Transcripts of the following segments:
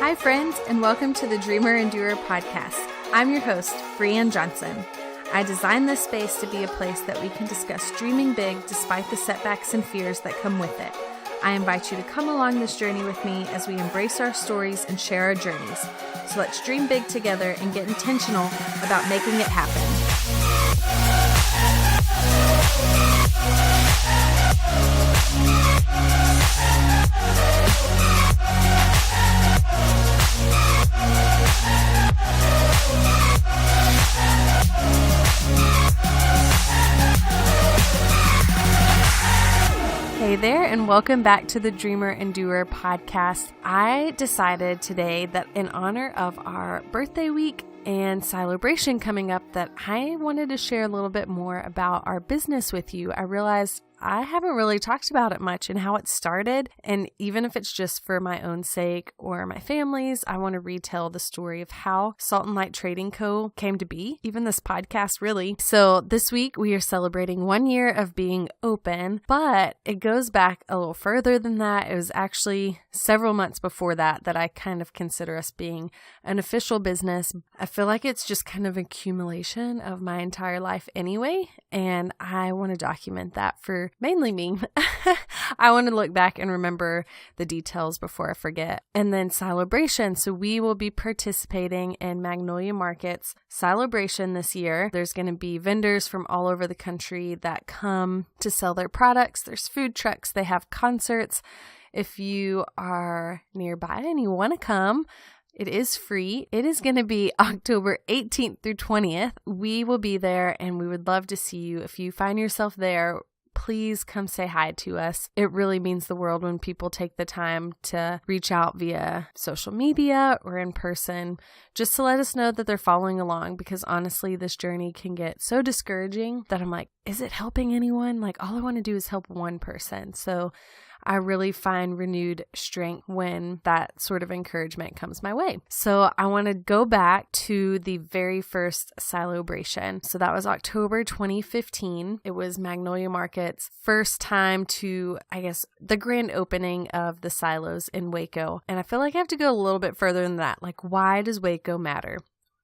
Hi, friends, and welcome to the Dreamer and Doer podcast. I'm your host, Bree Johnson. I designed this space to be a place that we can discuss dreaming big despite the setbacks and fears that come with it. I invite you to come along this journey with me as we embrace our stories and share our journeys. So let's dream big together and get intentional about making it happen. Hey there, and welcome back to the Dreamer and Doer podcast. I decided today that in honor of our birthday week and Silobration coming up, that I wanted to share a little bit more about our business with you. I realized I haven't really talked about it much and how it started. And even if it's just for my own sake or my family's, I want to retell the story of how Salt and Light Trading Co. came to be, even this podcast really. So this week we are celebrating 1 year of being open, but it goes back a little further than that. It was actually several months before that I kind of consider us being an official business. I feel like it's just kind of an accumulation of my entire life anyway, and I want to document that for mainly me. I want to look back and remember the details before I forget. And then Silobration. So we will be participating in Magnolia Market's Silobration this year. There's going to be vendors from all over the country that come to sell their products. There's food trucks. They have concerts. If you are nearby and you want to come, it is free. It is going to be October 18th through 20th. We will be there and we would love to see you. If you find yourself there, please come say hi to us. It really means the world when people take the time to reach out via social media or in person, just to let us know that they're following along, because honestly, this journey can get so discouraging that I'm like, is it helping anyone? Like, all I want to do is help one person. So I really find renewed strength when that sort of encouragement comes my way. So I want to go back to the very first Silobration. So that was October 2015. It was Magnolia Market's first time to, I guess, the grand opening of the silos in Waco. And I feel like I have to go a little bit further than that. Like, why does Waco matter?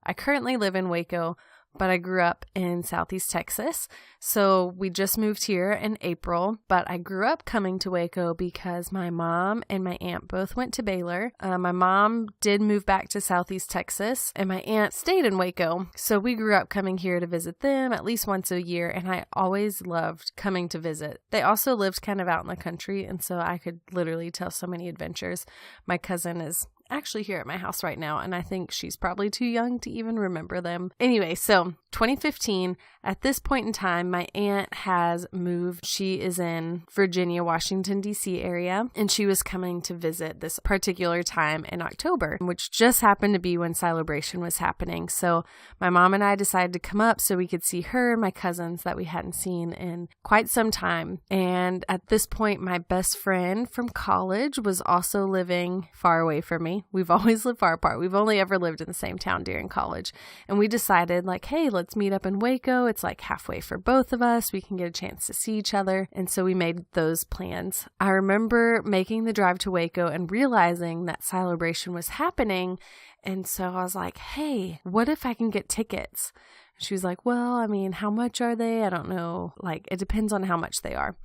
I currently live in Waco, but I grew up in Southeast Texas. So we just moved here in April, but I grew up coming to Waco because my mom and my aunt both went to Baylor. My mom did move back to Southeast Texas and my aunt stayed in Waco. So we grew up coming here to visit them at least once a year, and I always loved coming to visit. They also lived kind of out in the country, and so I could literally tell so many adventures. My cousin is actually here at my house right now, and I think she's probably too young to even remember them. Anyway, so 2015, at this point in time, my aunt has moved. She is in Virginia, Washington, D.C. area, and she was coming to visit this particular time in October, which just happened to be when Silobration was happening. So my mom and I decided to come up so we could see her and my cousins that we hadn't seen in quite some time. And at this point, my best friend from college was also living far away from me. We've always lived far apart. We've only ever lived in the same town during college. And we decided, like, hey, let's meet up in Waco. It's like halfway for both of us. We can get a chance to see each other. And so we made those plans. I remember making the drive to Waco and realizing that Silobration was happening. And so I was like, hey, what if I can get tickets? She was like, well, I mean, how much are they? I don't know. Like, it depends on how much they are.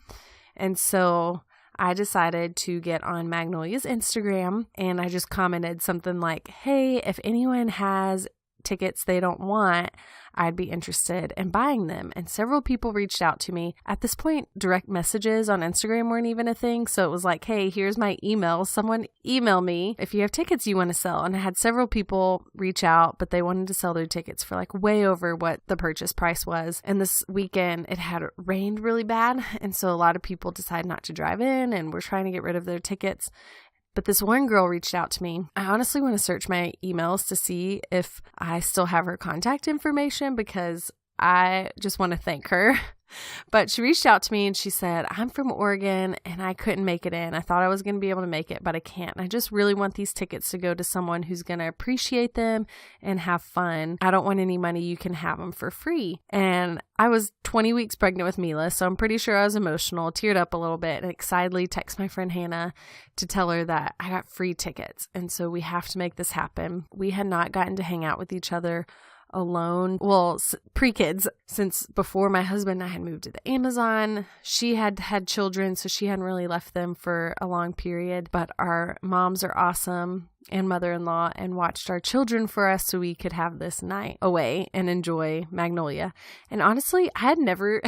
And so I decided to get on Magnolia's Instagram, and I just commented something like, hey, if anyone has tickets they don't want, I'd be interested in buying them. And several people reached out to me. At this point, direct messages on Instagram weren't even a thing. So it was like, hey, here's my email. Someone email me if you have tickets you want to sell. And I had several people reach out, but they wanted to sell their tickets for like way over what the purchase price was. And this weekend it had rained really bad. And so a lot of people decided not to drive in and were trying to get rid of their tickets. But this one girl reached out to me. I honestly want to search my emails to see if I still have her contact information, because I just want to thank her. But she reached out to me and she said, I'm from Oregon and I couldn't make it in. I thought I was going to be able to make it, but I can't. And I just really want these tickets to go to someone who's going to appreciate them and have fun. I don't want any money. You can have them for free. And I was 20 weeks pregnant with Mila, so I'm pretty sure I was emotional, teared up a little bit, and excitedly text my friend Hannah to tell her that I got free tickets. And so we have to make this happen. We had not gotten to hang out with each other alone, well, pre-kids, since before my husband and I had moved to the Amazon. She had had children, so she hadn't really left them for a long period, but our moms are awesome and mother-in-law and watched our children for us so we could have this night away and enjoy Magnolia. And honestly, I had never...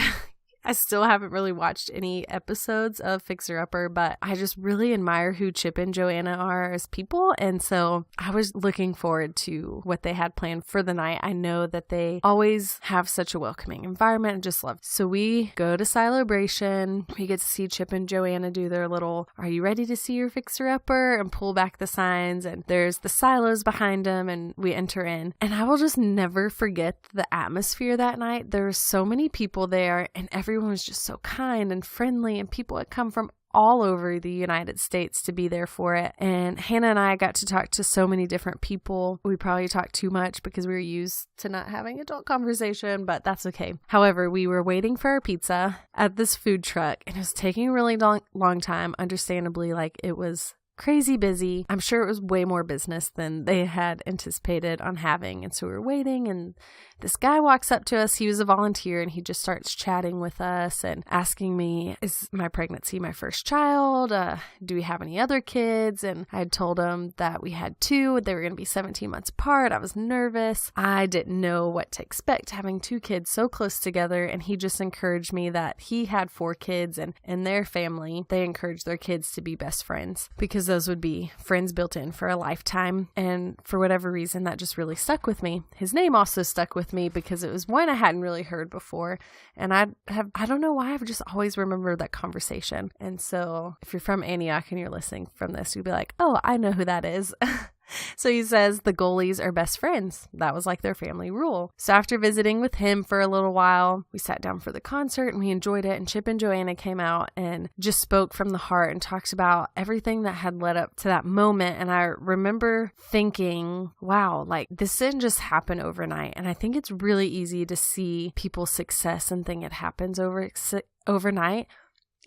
I still haven't really watched any episodes of Fixer Upper, but I just really admire who Chip and Joanna are as people. And so I was looking forward to what they had planned for the night. I know that they always have such a welcoming environment and just love it. So we go to Silobration. We get to see Chip and Joanna do their little, are you ready to see your Fixer Upper? And pull back the signs. And there's the silos behind them and we enter in. And I will just never forget the atmosphere that night. There were so many people there and everyone was just so kind and friendly, and people had come from all over the United States to be there for it. And Hannah and I got to talk to so many different people. We probably talked too much because we were used to not having adult conversation, but that's okay. However, we were waiting for our pizza at this food truck and it was taking a really long time. Understandably, like it was crazy busy. I'm sure it was way more business than they had anticipated on having. And so we were waiting and this guy walks up to us. He was a volunteer and he just starts chatting with us and asking me, is my pregnancy my first child? Do we have any other kids? And I had told him that we had 2. They were going to be 17 months apart. I was nervous. I didn't know what to expect having 2 kids so close together. And he just encouraged me that he had 4 kids and in their family, they encouraged their kids to be best friends because those would be friends built in for a lifetime. And for whatever reason, that just really stuck with me. His name also stuck with me because it was one I hadn't really heard before. And I don't know why, I've just always remembered that conversation. And so if you're from Antioch and you're listening from this, you'd be like, oh, I know who that is. So he says the goalies are best friends. That was like their family rule. So after visiting with him for a little while, we sat down for the concert and we enjoyed it. And Chip and Joanna came out and just spoke from the heart and talked about everything that had led up to that moment. And I remember thinking, wow, like this didn't just happen overnight. And I think it's really easy to see people's success and think it happens overnight.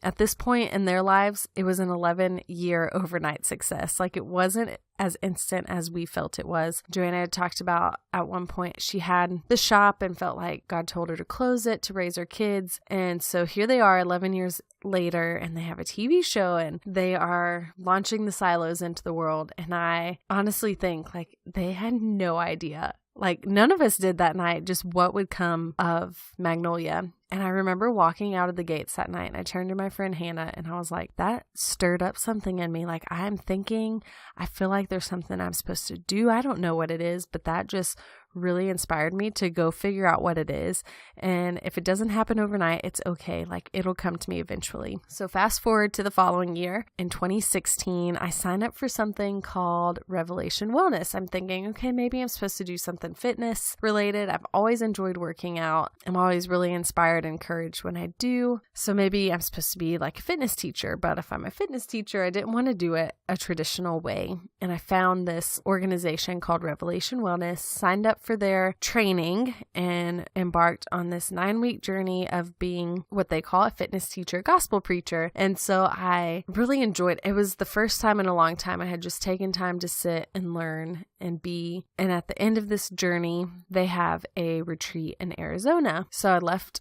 At this point in their lives, it was an 11-year overnight success. Like it wasn't as instant as we felt it was. Joanna had talked about at one point she had the shop and felt like God told her to close it to raise her kids. And so here they are 11 years later and they have a TV show and they are launching the silos into the world. And I honestly think like they had no idea. Like none of us did that night, just what would come of Magnolia. And I remember walking out of the gates that night and I turned to my friend Hannah and I was like, that stirred up something in me. Like I'm thinking, I feel like there's something I'm supposed to do. I don't know what it is, but that just really inspired me to go figure out what it is. And if it doesn't happen overnight, it's okay. Like it'll come to me eventually. So fast forward to the following year in 2016, I signed up for something called Revelation Wellness. I'm thinking, okay, maybe I'm supposed to do something fitness related. I've always enjoyed working out. I'm always really inspired and encouraged when I do. So maybe I'm supposed to be like a fitness teacher, but if I'm a fitness teacher, I didn't want to do it a traditional way. And I found this organization called Revelation Wellness, signed up for their training and embarked on this 9-week journey of being what they call a fitness teacher, gospel preacher. And so I really enjoyed it. It was the first time in a long time I had just taken time to sit and learn and be. And at the end of this journey, they have a retreat in Arizona. So I left,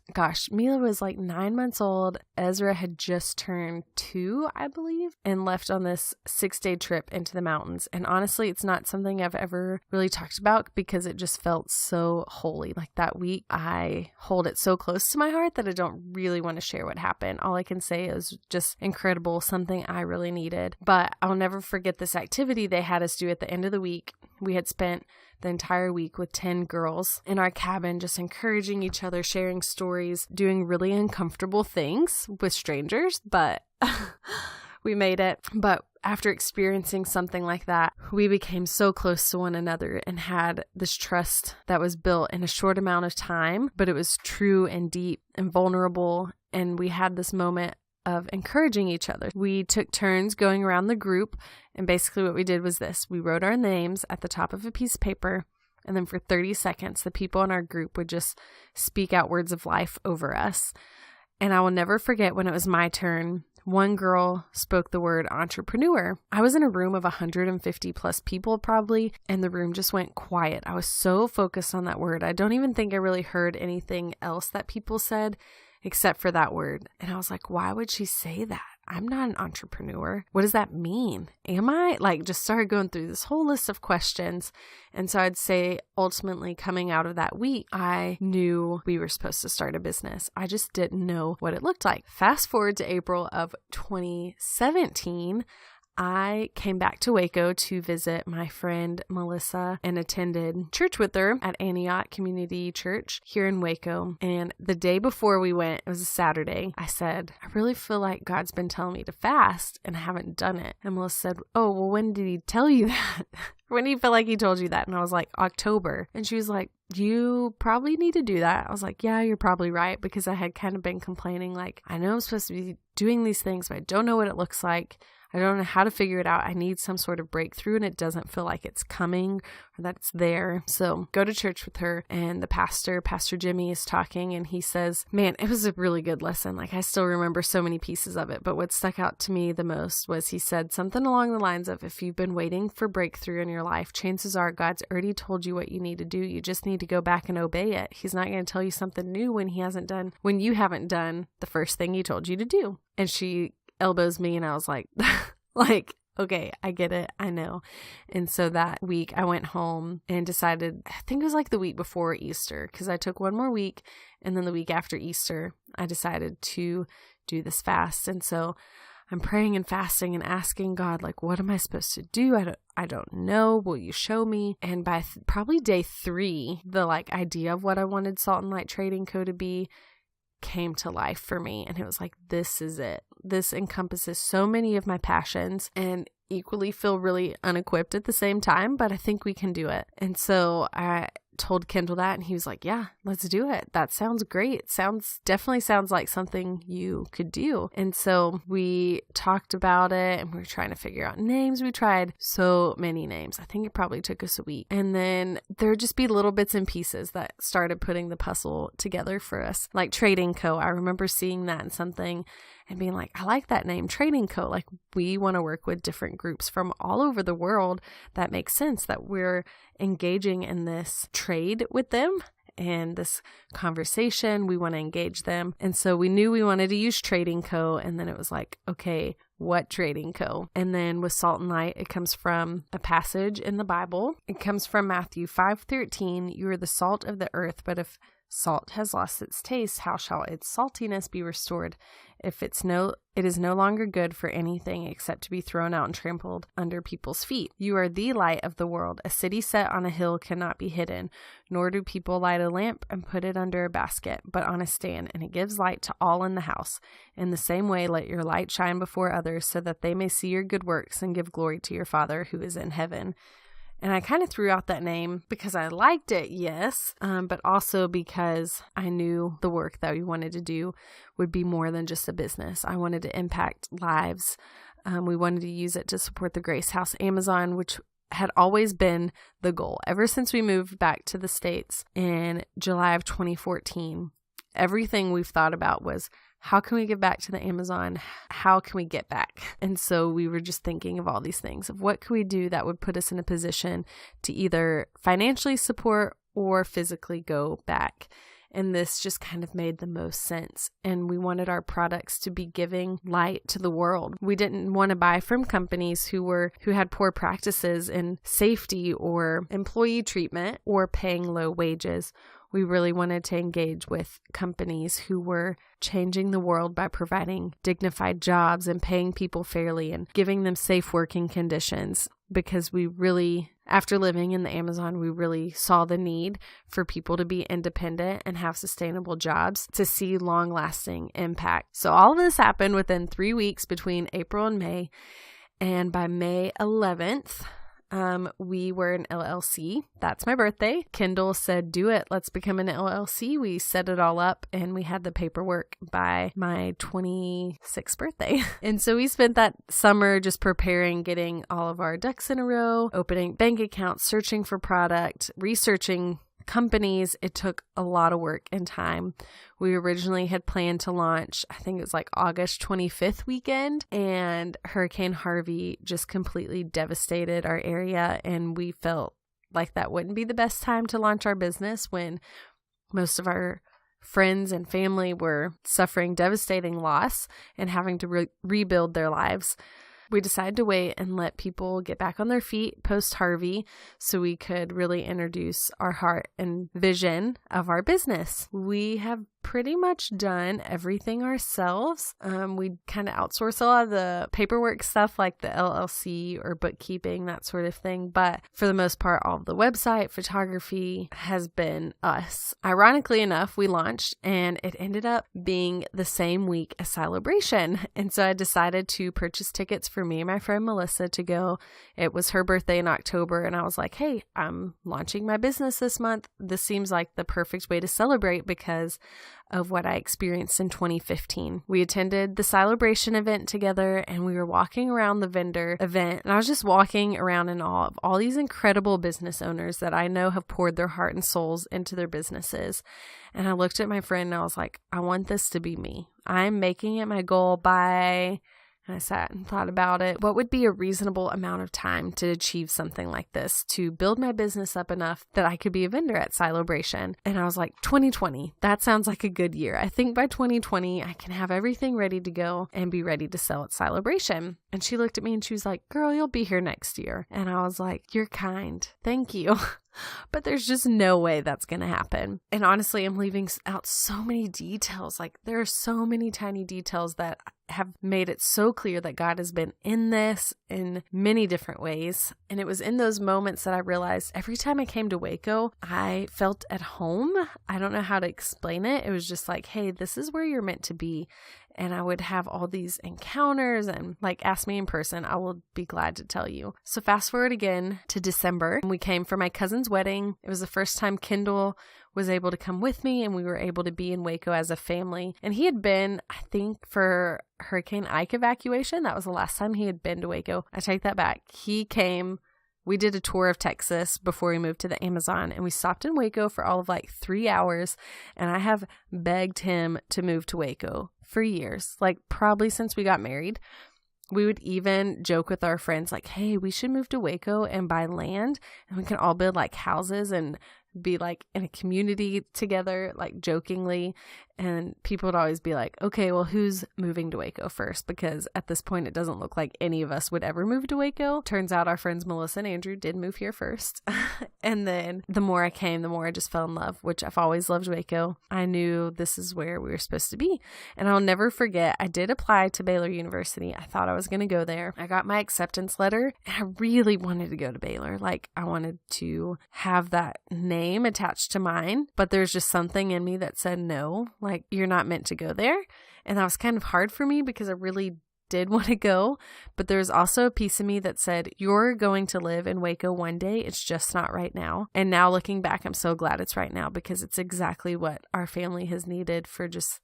Mila was like 9 months old. Ezra had just turned 2, I believe, and left on this 6-day trip into the mountains. And honestly, it's not something I've ever really talked about because it just felt so holy. Like that week, I hold it so close to my heart that I don't really want to share what happened. All I can say is just incredible, something I really needed. But I'll never forget this activity they had us do at the end of the week. We had spent the entire week with 10 girls in our cabin, just encouraging each other, sharing stories, doing really uncomfortable things with strangers, but we made it. But after experiencing something like that, we became so close to one another and had this trust that was built in a short amount of time, but it was true and deep and vulnerable. And we had this moment of encouraging each other. We took turns going around the group, and basically what we did was this. We wrote our names at the top of a piece of paper, and then for 30 seconds, the people in our group would just speak out words of life over us. And I will never forget when it was my turn, one girl spoke the word entrepreneur. I was in a room of 150 plus people probably, and the room just went quiet. I was so focused on that word. I don't even think I really heard anything else that people said except for that word. And I was like, why would she say that? I'm not an entrepreneur. What does that mean? Am I? Just started going through this whole list of questions. And so I'd say ultimately coming out of that week, I knew we were supposed to start a business. I just didn't know what it looked like. Fast forward to April of 2017, I came back to Waco to visit my friend Melissa and attended church with her at Antioch Community Church here in Waco. And the day before we went, it was a Saturday, I said, I really feel like God's been telling me to fast and I haven't done it. And Melissa said, oh, well, when did he tell you that? When do you feel like he told you that? And I was like, October. And she was like, you probably need to do that. I was like, yeah, you're probably right, because I had kind of been complaining, I know I'm supposed to be doing these things, but I don't know what it looks like. I don't know how to figure it out. I need some sort of breakthrough, and it doesn't feel like it's coming or that it's there. So go to church with her, and the Pastor Jimmy, is talking, and he says, man, it was a really good lesson. I still remember so many pieces of it, but what stuck out to me the most was he said something along the lines of, if you've been waiting for breakthrough in your life, chances are God's already told you what you need to do. You just need to go back and obey it. He's not going to tell you something new when you haven't done the first thing he told you to do. And she elbows me, and I was like, okay, I get it. I know. And so that week I went home and decided, I think it was the week before Easter, because I took one more week, and then the week after Easter, I decided to do this fast. And so I'm praying and fasting and asking God, what am I supposed to do? I don't know. Will you show me? And by probably day 3, the idea of what I wanted Salt and Light Trading Co. to be came to life for me. And it was this is it. This encompasses so many of my passions, and equally feel really unequipped at the same time, but I think we can do it. And so I told Kendall that, and he was like, yeah, let's do it. That sounds great. Definitely sounds like something you could do. And so we talked about it, and we were trying to figure out names. We tried so many names. I think it probably took us a week. And then there'd just be little bits and pieces that started putting the puzzle together for us. Like Trading Co. I remember seeing that in something and being like, I like that name, Trading Co. We want to work with different groups from all over the world. That makes sense that we're engaging in this trade with them and this conversation. We want to engage them. And so we knew we wanted to use Trading Co. And then it was okay, what Trading Co.? And then with Salt and Light, it comes from a passage in the Bible. It comes from Matthew 5:13. You are the salt of the earth, but if salt has lost its taste, how shall its saltiness be restored? It is no longer good for anything except to be thrown out and trampled under people's feet. You are the light of the world. A city set on a hill cannot be hidden, nor do people light a lamp and put it under a basket, but on a stand, and it gives light to all in the house. In the same way, let your light shine before others, so that they may see your good works and give glory to your Father who is in heaven. And I kind of threw out that name because I liked it, yes, but also because I knew the work that we wanted to do would be more than just a business. I wanted to impact lives. We wanted to use it to support the Grace House Amazon, which had always been the goal. Ever since we moved back to the States in July of 2014, everything we've thought about was, how can we give back to the Amazon? How can we get back? And so we were just thinking of all these things of what could we do that would put us in a position to either financially support or physically go back. And this just kind of made the most sense. And we wanted our products to be giving light to the world. We didn't want to buy from companies who had poor practices in safety or employee treatment or paying low wages. We really wanted to engage with companies who were changing the world by providing dignified jobs and paying people fairly and giving them safe working conditions, because we really, after living in the Amazon, we really saw the need for people to be independent and have sustainable jobs to see long-lasting impact. So all of this happened within 3 weeks between April and May. And by May 11th, we were an LLC. That's my birthday. Kendall said, do it. Let's become an LLC. We set it all up and we had the paperwork by my 26th birthday. And so we spent that summer just preparing, getting all of our ducks in a row, opening bank accounts, searching for product, researching companies. It took a lot of work and time. We originally had planned to launch, I think it was like August 25th weekend, and Hurricane Harvey just completely devastated our area, and we felt like that wouldn't be the best time to launch our business when most of our friends and family were suffering devastating loss and having to rebuild their lives. We decided to wait and let people get back on their feet post-Harvey so we could really introduce our heart and vision of our business. We have pretty much done everything ourselves. We kind of outsource a lot of the paperwork stuff like the LLC or bookkeeping, that sort of thing. But for the most part, all of the website photography has been us. Ironically enough, we launched and it ended up being the same week as Silobration. And so I decided to purchase tickets for me and my friend Melissa to go. It was her birthday in October. And I was like, hey, I'm launching my business this month. This seems like the perfect way to celebrate because of what I experienced in 2015. We attended the Silobration event together and we were walking around the vendor event, and I was just walking around in awe of all these incredible business owners that I know have poured their heart and souls into their businesses. And I looked at my friend and I was like, I want this to be me. I'm making it my goal by... And I sat and thought about it. What would be a reasonable amount of time to achieve something like this, to build my business up enough that I could be a vendor at Silobration? And I was like, 2020, that sounds like a good year. I think by 2020, I can have everything ready to go and be ready to sell at Silobration. And she looked at me and she was like, girl, you'll be here next year. And I was like, you're kind. Thank you. But there's just no way that's going to happen. And honestly, I'm leaving out so many details. Like there are so many tiny details that have made it so clear that God has been in this in many different ways. And it was in those moments that I realized every time I came to Waco, I felt at home. I don't know how to explain it. It was just like, hey, this is where you're meant to be. And I would have all these encounters and like ask me in person, I will be glad to tell you. So fast forward again to December. We came for my cousin's wedding. It was the first time Kendall was able to come with me and we were able to be in Waco as a family. And he had been, I think, for Hurricane Ike evacuation. That was the last time he had been to Waco. I take that back. He came. We did a tour of Texas before we moved to the Amazon, and we stopped in Waco for all of like 3 hours, and I have begged him to move to Waco for years, like probably since we got married. We would even joke with our friends like, hey, we should move to Waco and buy land, and we can all build like houses and be like in a community together, like jokingly. And people would always be like, okay, well, who's moving to Waco first? Because at this point, it doesn't look like any of us would ever move to Waco. Turns out our friends Melissa and Andrew did move here first. And then the more I came, the more I just fell in love, which I've always loved Waco. I knew this is where we were supposed to be. And I'll never forget, I did apply to Baylor University. I thought I was going to go there. I got my acceptance letter and I really wanted to go to Baylor. Like I wanted to have that name attached to mine, but there's just something in me that said no. Like, you're not meant to go there. And that was kind of hard for me because I really did want to go. But there's also a piece of me that said, you're going to live in Waco one day. It's just not right now. And now looking back, I'm so glad it's right now because it's exactly what our family has needed for just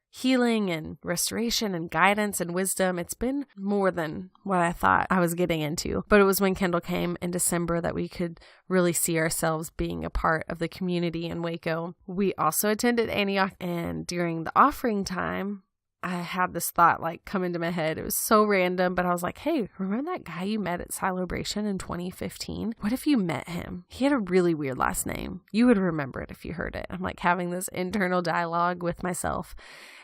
healing and restoration and guidance and wisdom. It's been more than what I thought I was getting into. But it was when Kendall came in December that we could really see ourselves being a part of the community in Waco. We also attended Antioch, and during the offering time, I had this thought like come into my head. It was so random, but I was like, hey, remember that guy you met at Silobration in 2015? What if you met him? He had a really weird last name. You would remember it if you heard it. I'm like having this internal dialogue with myself.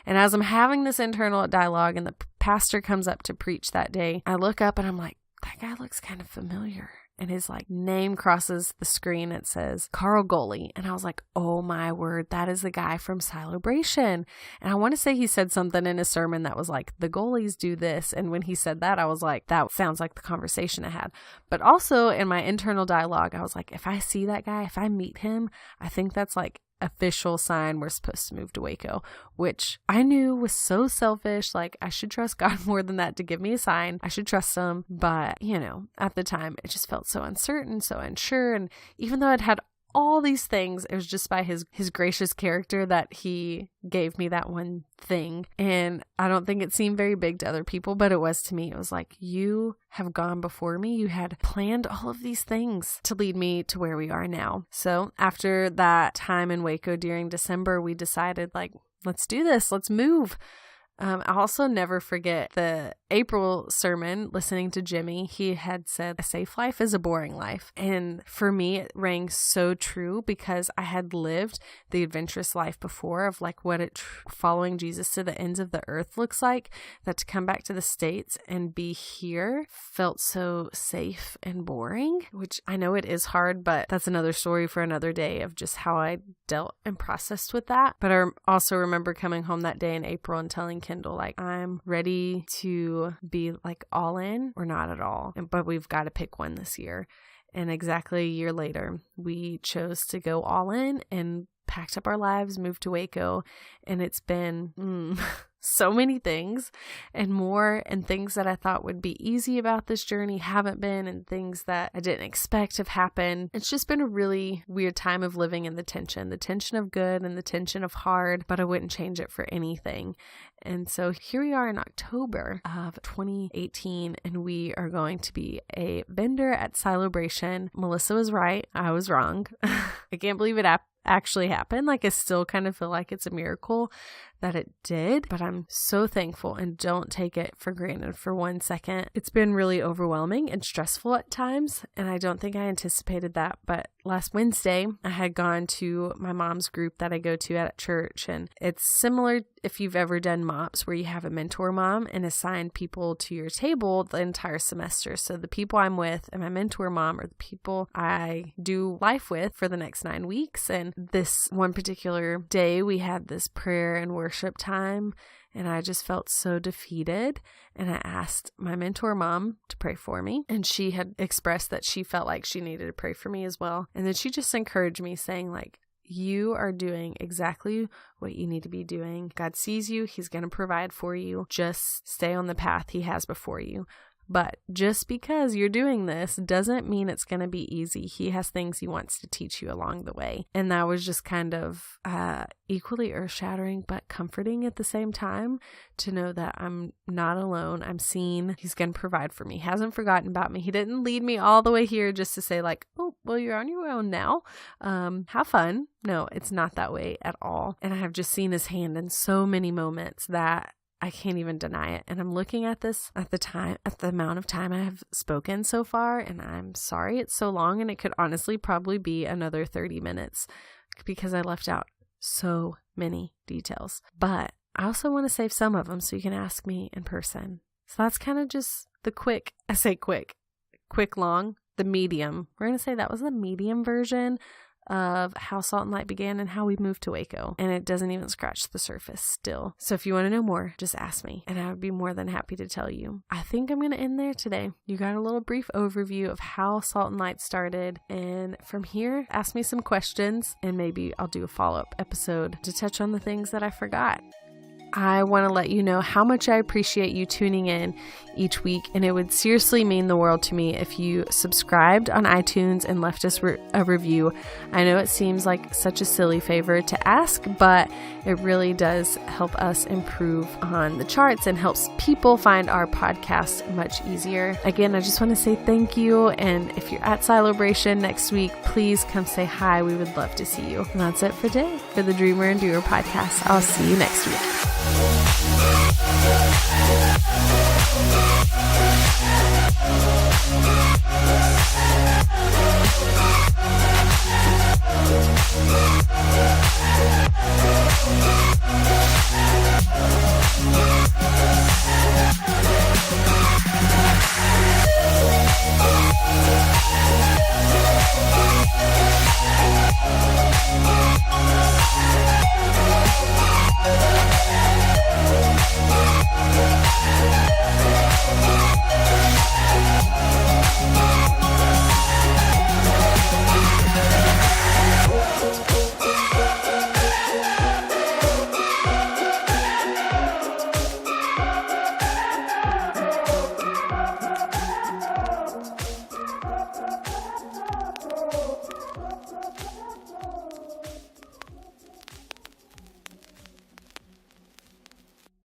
And as I'm having this internal dialogue and the pastor comes up to preach that day, I look up and I'm like, that guy looks kind of familiar. And his like name crosses the screen. It says Carl Goley. And I was like, oh my word, that is the guy from Silobration. And I want to say he said something in his sermon that was like, the goalies do this. And when he said that, I was like, that sounds like the conversation I had. But also in my internal dialogue, I was like, if I see that guy, if I meet him, I think that's like official sign we're supposed to move to Waco, which I knew was so selfish. Like, I should trust God more than that to give me a sign. I should trust him. But, at the time, it just felt so uncertain, so unsure. And even though I'd had all these things, it was just by his gracious character that he gave me that one thing. And I don't think it seemed very big to other people, but it was to me. It was like, you have gone before me. You had planned all of these things to lead me to where we are now. So after that time in Waco during December, we decided, like, let's do this. Let's move. I'll also never forget the April sermon, listening to Jimmy. He had said, a safe life is a boring life. And for me, it rang so true because I had lived the adventurous life before of like what following Jesus to the ends of the earth looks like, that to come back to the States and be here felt so safe and boring, which I know it is hard, but that's another story for another day of just how I dealt and processed with that. But I also remember coming home that day in April and telling Kendall, like, I'm ready to be like all in or not at all, but we've got to pick one this year. And exactly a year later, we chose to go all in and packed up our lives, moved to Waco, and it's been so many things and more, and things that I thought would be easy about this journey haven't been, and things that I didn't expect have happened. It's just been a really weird time of living in the tension of good and the tension of hard, but I wouldn't change it for anything. And so here we are in October of 2018, and we are going to be a vendor at Silobration. Melissa was right. I was wrong. I can't believe it actually happened. Like, I still kind of feel like it's a miracle that it did, but I'm so thankful and don't take it for granted for 1 second. It's been really overwhelming and stressful at times, and I don't think I anticipated that. But last Wednesday, I had gone to my mom's group that I go to at church, and it's similar if you've ever done MOPS, where you have a mentor mom and assign people to your table the entire semester. So the people I'm with and my mentor mom are the people I do life with for the next 9 weeks. And this one particular day, we had this prayer and worship time, and I just felt so defeated. And I asked my mentor mom to pray for me, and she had expressed that she felt like she needed to pray for me as well. And then she just encouraged me, saying, like, you are doing exactly what you need to be doing. God sees you. He's going to provide for you. Just stay on the path he has before you. But just because you're doing this doesn't mean it's going to be easy. He has things he wants to teach you along the way. And that was just kind of equally earth-shattering, but comforting at the same time, to know that I'm not alone. I'm seen. He's going to provide for me. He hasn't forgotten about me. He didn't lead me all the way here just to say, like, oh, well, you're on your own now. Have fun. No, it's not that way at all. And I have just seen his hand in so many moments that I can't even deny it. And I'm looking at this at the amount of time I have spoken so far, and I'm sorry it's so long, and it could honestly probably be another 30 minutes because I left out so many details. But I also want to save some of them so you can ask me in person. So that's kind of just the long, the medium. We're going to say that was the medium version of how Salt and Light began and how we moved to Waco. And it doesn't even scratch the surface still. So if you want to know more, just ask me, and I would be more than happy to tell you. I think I'm going to end there today. You got a little brief overview of how Salt and Light started. And from here, ask me some questions, and maybe I'll do a follow-up episode to touch on the things that I forgot. I want to let you know how much I appreciate you tuning in each week, and it would seriously mean the world to me if you subscribed on iTunes and left us a review. I know it seems like such a silly favor to ask, but it really does help us improve on the charts and helps people find our podcast much easier. Again, I just want to say thank you, and if you're at Silobration next week, please come say hi. We would love to see you. And that's it for today for the Dreamer and Doer podcast. I'll see you next week.